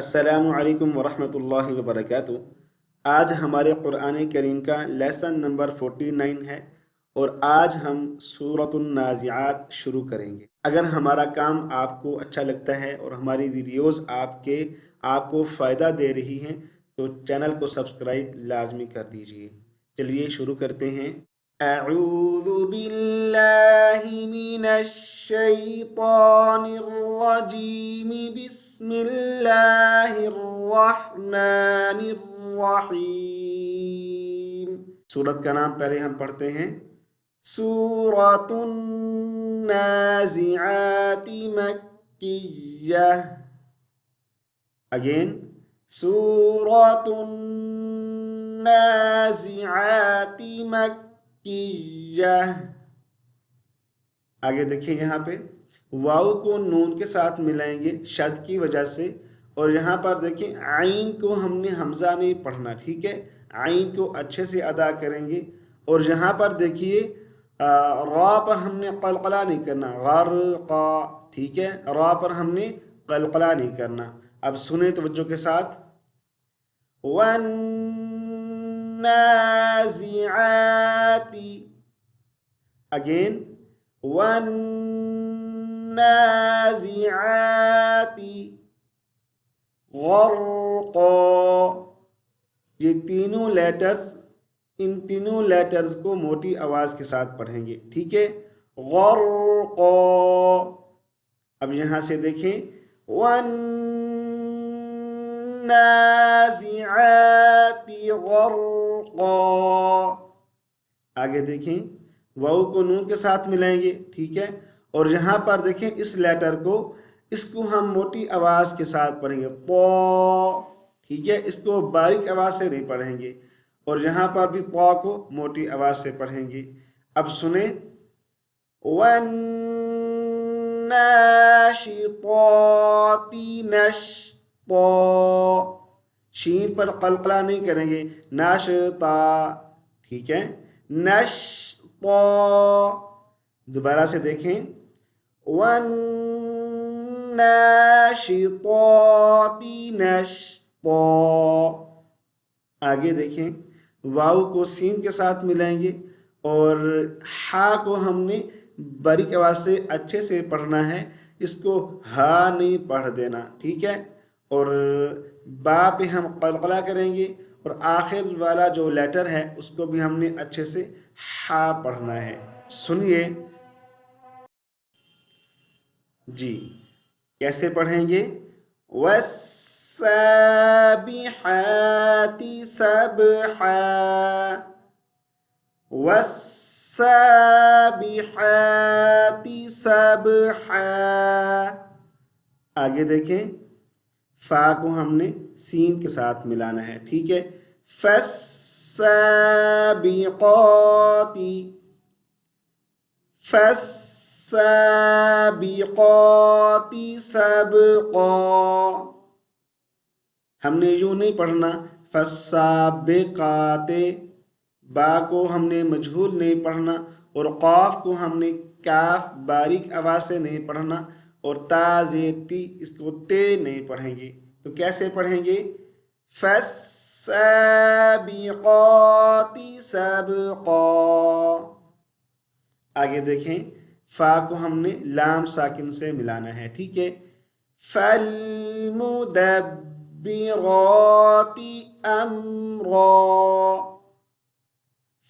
السلام علیکم ورحمۃ اللہ وبرکاتہ۔ آج ہمارے قرآن کریم کا لیسن نمبر 49 ہے اور آج ہم سورۃ النازعات شروع کریں گے۔ اگر ہمارا کام آپ کو اچھا لگتا ہے اور ہماری ویڈیوز آپ کو فائدہ دے رہی ہیں تو چینل کو سبسکرائب لازمی کر دیجئے۔ چلیے شروع کرتے ہیں۔ اعوذ باللہ من الشیطان الرجیم، بسم اللہ الرحمن الرحیم۔ سورت کا نام پہلے ہم پڑھتے ہیں، سورۃ النازعات مکیہ۔ اگین، سورۃ النازعات مکیہ۔ آگے دیکھیں، یہاں پہ واو کو نون کے ساتھ ملائیں گے شد کی وجہ سے، اور یہاں پر دیکھیں عین کو ہم نے حمزہ نہیں پڑھنا، ٹھیک ہے، عین کو اچھے سے ادا کریں گے۔ اور یہاں پر دیکھیے را پر ہم نے قلقلہ نہیں کرنا، غرقا، ٹھیک ہے، را پر ہم نے قلقلہ نہیں کرنا۔ اب سنیں توجہ کے ساتھ، والنازعات، اگین والنازعات غرقا۔ یہ تینوں لیٹرز، ان تینوں لیٹرز کو موٹی آواز کے ساتھ پڑھیں گے، ٹھیک ہے، غرقا۔ اب یہاں سے دیکھیں، والنازعات غرقا۔ آگے دیکھیں، واو کو نون کے ساتھ ملائیں گے، ٹھیک ہے، اور یہاں پر دیکھیں اس لیٹر کو، اس کو ہم موٹی آواز کے ساتھ پڑھیں گے، طا، ٹھیک ہے، اس کو باریک آواز سے نہیں پڑھیں گے، اور یہاں پر بھی طا کو موٹی آواز سے پڑھیں گے۔ اب سنیں، والناشطات نشطا۔ شین پر قلقلہ نہیں کریں گے، ناشطا، ٹھیک ہے، نشطا۔ دوبارہ سے دیکھیں، والناشطات نشطا۔ آگے دیکھیں، واو کو سین کے ساتھ ملائیں گے، اور ہا کو ہم نے باریک آواز سے اچھے سے پڑھنا ہے، اس کو ہا نہیں پڑھ دینا، ٹھیک ہے، اور با پہ ہم قلقلہ کریں گے، اور آخر والا جو لیٹر ہے اس کو بھی ہم نے اچھے سے ہا پڑھنا ہے۔ سنیے جی، کیسے پڑھیں گے، والسابحات سبحا، والسابحات سبحا۔ آگے دیکھیں، فا کو ہم نے سین کے ساتھ ملانا ہے، ٹھیک ہے، فالسابقات، فالسابقات سبقا۔ ہم نے یوں نہیں پڑھنا، فالسابقات، با کو ہم نے مجہول نہیں پڑھنا، اور قاف کو ہم نے کاف باریک آواز سے نہیں پڑھنا، اور تا زیر تی اس کو تے نہیں پڑھیں گے۔ تو کیسے پڑھیں گے، فالسابقات سبقا۔ آگے دیکھیں، فا کو ہم نے لام ساکن سے ملانا ہے، ٹھیک ہے، فالمدبرات امرا،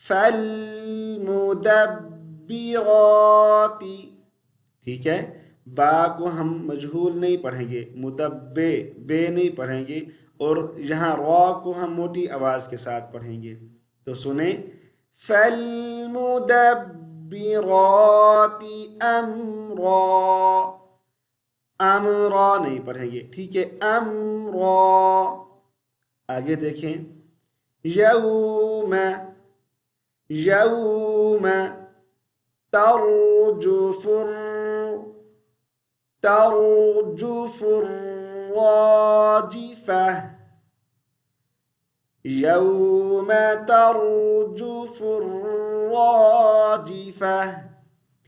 فالمدبرات، ٹھیک ہے، با کو ہم مجہول نہیں پڑھیں گے، مدبے، بے نہیں پڑھیں گے، اور یہاں را کو ہم موٹی آواز کے ساتھ پڑھیں گے۔ تو سنیں، فالمدبرات امرا، امرا نہیں پڑھیں گے، ٹھیک ہے، امرا۔ آگے دیکھیں، یوم، یوم ترجف ترجف الراجفة، یوم ترجف الراجفة،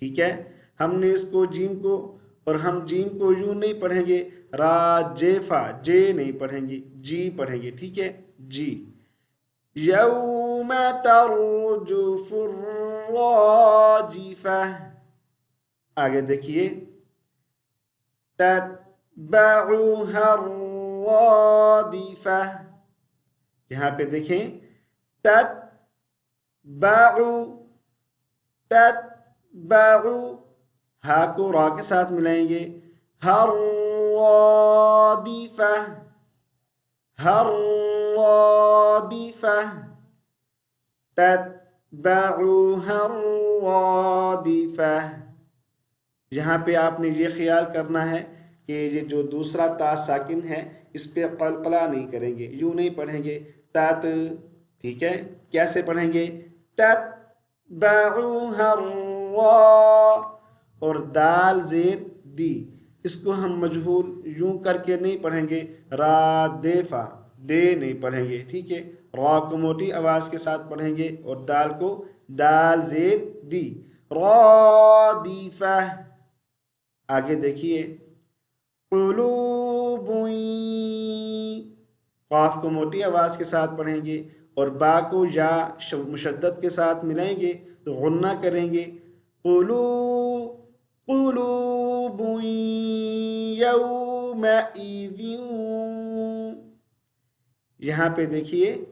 ٹھیک ہے، ہم نے اس کو جیم کو اور ہم جیم کو یوں نہیں پڑھیں گے راجفہ، جے نہیں پڑھیں گے، جی پڑھیں گے، ٹھیک ہے جی۔ یوم ترجف الراجفہ، آگے دیکھیے تتبعها الرادفہ، یہاں پہ دیکھیں تتبع، تتبع، ہا کو را کے ساتھ ملائیں گے، ہر رادفہ، ہر رادفہ، تتبعها الرادفہ۔ یہاں پہ آپ نے یہ خیال کرنا ہے کہ یہ جو دوسرا تا ساکن ہے اس پہ قلقلہ نہیں کریں گے، یوں نہیں پڑھیں گے تات، ٹھیک ہے، کیسے پڑھیں گے تتبعها الرا، اور دال زیر دی، اس کو ہم مجہول یوں کر کے نہیں پڑھیں گے رادفہ، دے نہیں پڑھیں گے، ٹھیک ہے، را کو موٹی آواز کے ساتھ پڑھیں گے اور دال کو دال زیر دی، رادفہ۔ آگے دیکھیے قلوب، قاف کو موٹی آواز کے ساتھ پڑھیں گے اور با کو یا مشدد کے ساتھ ملائیں گے تو غنہ کریں گے، قلوب یومئذ، یہاں پہ دیکھیے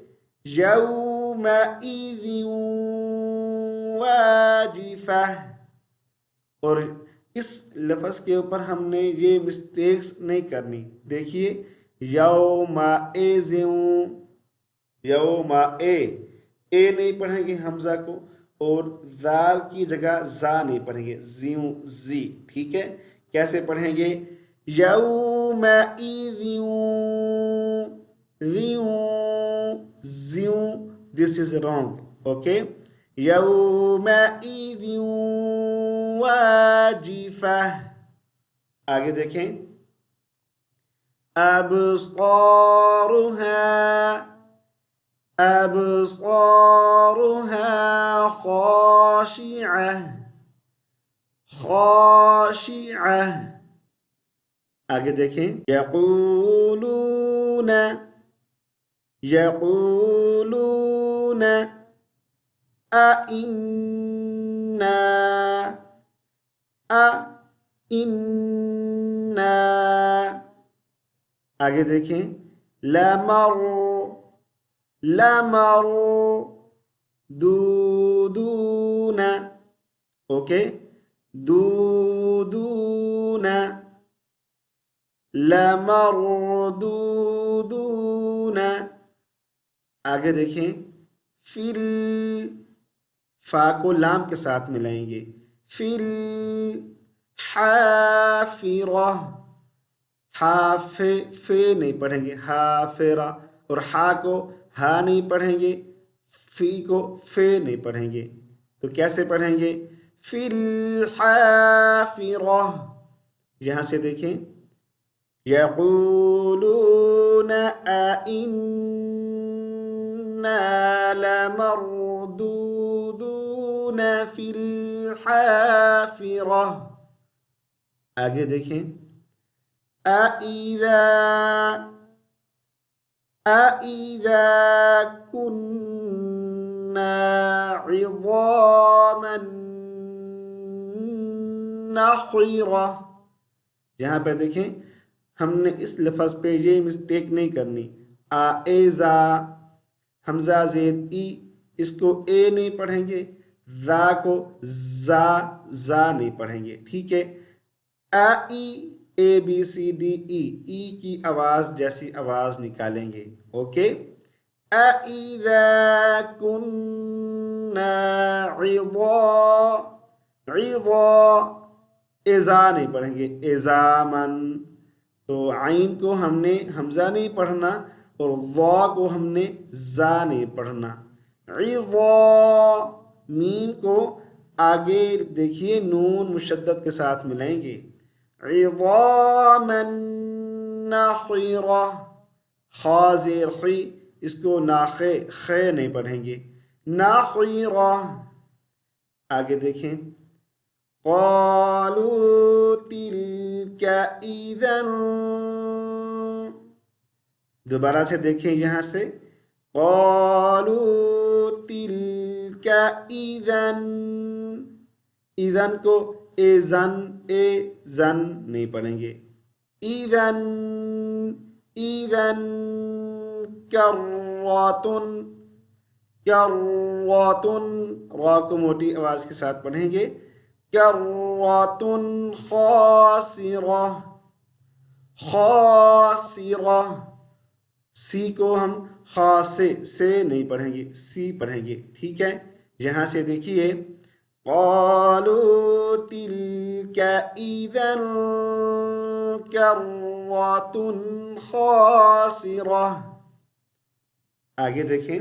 یومئذ واجفہ، اور اس لفظ کے اوپر ہم نے یہ مسٹیکس نہیں کرنی، دیکھیے یومئذ، یوم اے نہیں پڑھیں گے حمزہ کو، اور ذال کی جگہ زا نہیں پڑھیں گے، زیوں زی، ٹھیک ہے، کیسے پڑھیں گے یومئذ، زیوں، دس از رانگ، اوکے، یومئذ واجفہ۔ آگے دیکھیں ابصارها، ابصارها خاشعہ، خاشعہ۔ آگے دیکھیں یقولون، یقولون أئنا، أئنا۔ آگے دیکھیں لمر، لمر دودون، اوکے، دودون، لمردودون۔ آگے دیکھیں فل، فا کو لام کے ساتھ ملائیں گے، فل حافرہ، فے نہیں پڑھیں گے حافرہ، اور ہا کو ہا نہیں پڑھیں گے، فی کو فے نہیں پڑھیں گے، تو کیسے پڑھیں گے فی الحافرہ۔ یہاں سے دیکھیں یقولون أئنا لمردودون فی الحافرہ۔ آگے دیکھیں أَإِذَا كُنَّا عِظَامًا نَخِرَةً۔ یہاں پہ دیکھیں ہم نے اس لفظ پہ یہ مسٹیک نہیں کرنی، آئزا، حمزہ زید ای، اس کو اے نہیں پڑھیں گے، ذا کو زا نہیں پڑھیں گے، ٹھیک ہے، اے بی سی ڈی ای کی آواز جیسی آواز نکالیں گے، اوکے، اَإِذَا كُنَّا ایزا نہیں پڑھیں گے، ایزامن، تو عین کو ہم نے حمزہ نہیں پڑھنا اور ضا کو ہم نے زا نہیں پڑھنا، میم کو آگے دیکھیے نون مشدد کے ساتھ ملائیں گے، عظاما نخرہ، خا زیر خی، اس کو ناخے خے نہیں پڑھیں گے، نخرہ۔ آگے دیکھیں قالوا تلك اذن، دوبارہ سے دیکھیں یہاں سے، قالوا تلك اذن، اذن کو اے زن نہیں پڑھیں گے، اذن اذن کراتن، کراتن، را کو موٹی آواز کے ساتھ پڑھیں گے، کراتن خاسرہ، خاسرہ، سی کو ہم خاصے سے نہیں پڑھیں گے، سی پڑھیں گے، ٹھیک ہے۔ یہاں سے دیکھیے، قالوا تلك اذا کرۃ خاسرہ، آگے دیکھیں،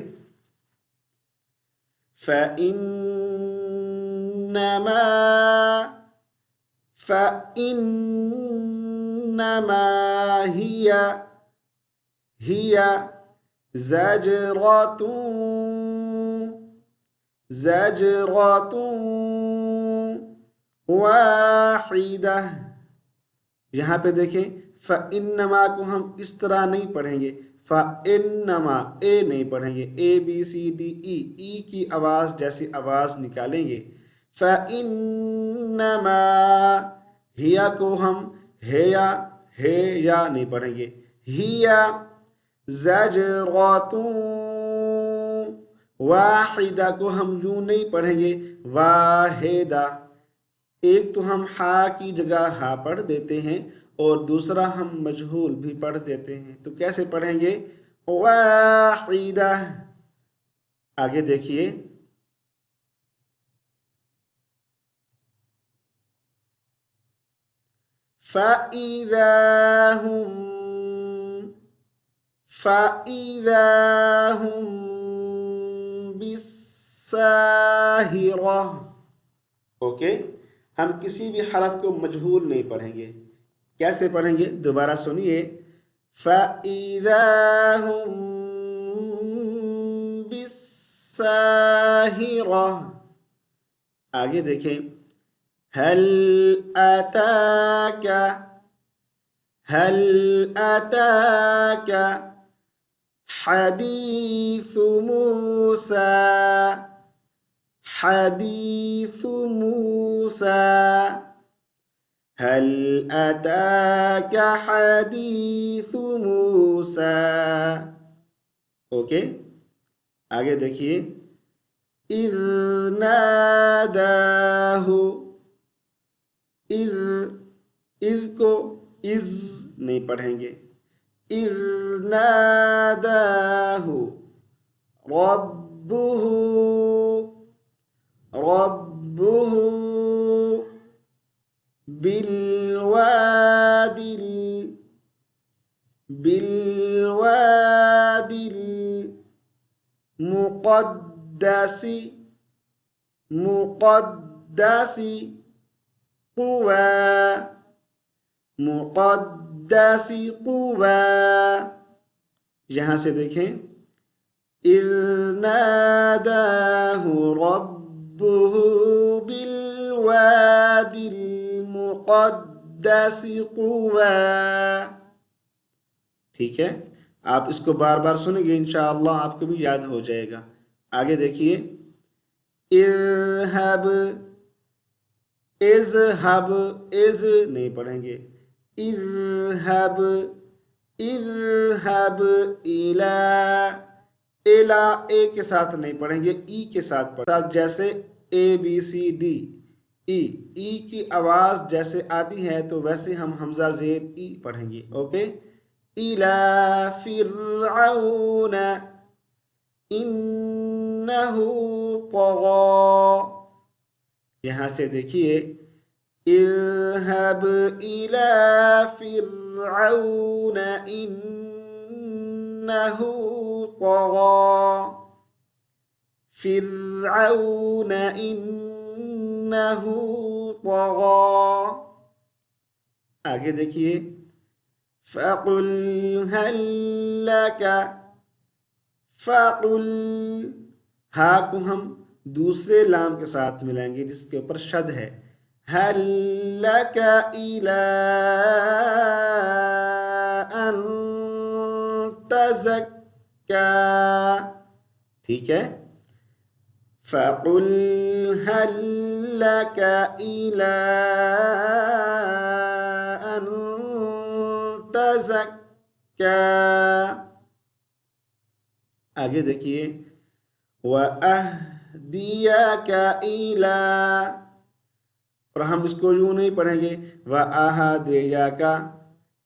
فإنما هي زجرة واحدہ، یہاں پہ دیکھیں فإنما کو ہم اس طرح نہیں پڑھیں گے، فإنما اے نہیں پڑھیں گے، اے بی سی ڈی ای کی آواز جیسی آواز نکالیں گے، فإنما ہیا کو ہم ہے یا نہیں پڑھیں گے، ہیا زجرۃ واحدہ کو ہم یوں نہیں پڑھیں گے، واحدہ، ایک تو ہم ہا کی جگہ ہا پڑھ دیتے ہیں اور دوسرا ہم مجہول بھی پڑھ دیتے ہیں، تو کیسے پڑھیں گے، واحدہ۔ آگے دیکھیے، فَإِذَا هُمْ بِالسَّاهِرَةِ، اوکے، ہم کسی بھی حرف کو مجہول نہیں پڑھیں گے، کیسے پڑھیں گے، دوبارہ سنیے، فَإِذَا هُمْ بِالسَّاهِرَةِ، آگے دیکھیں، هل أتاك حديث موسى، حديث موسى، هل أتاك حديث موسى، اوکے، آگے دیکھیے، اذ ناداہ، اذ کو از نہیں پڑھیں گے، اذ ناداہ ربہ بالوادی المقدس طوى، یہاں سے دیکھیں، اذ ناداہ ربہ بالوادی المقدس طوى، ٹھیک ہے، آپ اس کو بار بار سنیں گے انشاءاللہ آپ کو بھی یاد ہو جائے گا۔ آگے دیکھیے، اذهب از نہیں پڑھیں گے، اذهب الا اے کے ساتھ نہیں پڑھیں گے، ای کے ساتھ پڑھیں، جیسے اے بی سی ڈی ای کی آواز جیسے آتی ہے تو ویسے ہم حمزہ زیر ای پڑھیں گے، اوکے، اِلَى فِرْعَوْنَ إِنَّهُ طَغَى، یہاں سے دیکھیے، اذهب إِلَى فِرْعَوْنَ إِنَّهُ طَغَى، فرعون إِنَّهُ طَغَى، آگے دیکھیے، فَقُلْ هَلْ لَكَ، فَقُلْ، ہا کو ہم دوسرے لام کے ساتھ ملائیں گے جس کے اوپر شد ہے، هل لك إلى أن تزكى. ٹھیک ہے، فقل هل لك إلى أن تزكى. آگے دیکھیے وَأَهْدِيَكَ إِلَى، اور ہم اس کو یوں نہیں پڑھیں گے وَأَهْدِيَكَ،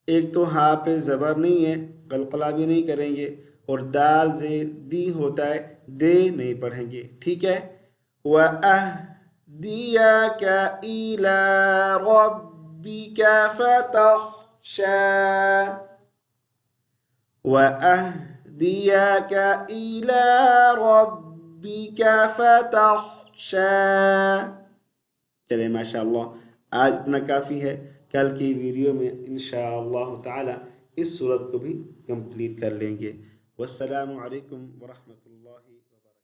ایک تو ہاں پہ زبر نہیں ہے، قلقلہ بھی نہیں کریں گے، اور دال زیر دی ہوتا ہے، دے نہیں پڑھیں گے، ٹھیک ہے. وَأَهْدِيَكَ إِلَى رَبِّكَ فَتَخْشَى. وَأَهْدِيَكَ إِلَى رَبِّكَ فَتَخْشَى. چلے ماشاءاللہ آج اتنا کافی ہے، کل کی ویڈیو میں انشاءاللہ تعالی اس صورت کو بھی کمپلیٹ کر لیں گے. والسلام علیکم ورحمۃ اللہ وبرکاتہ.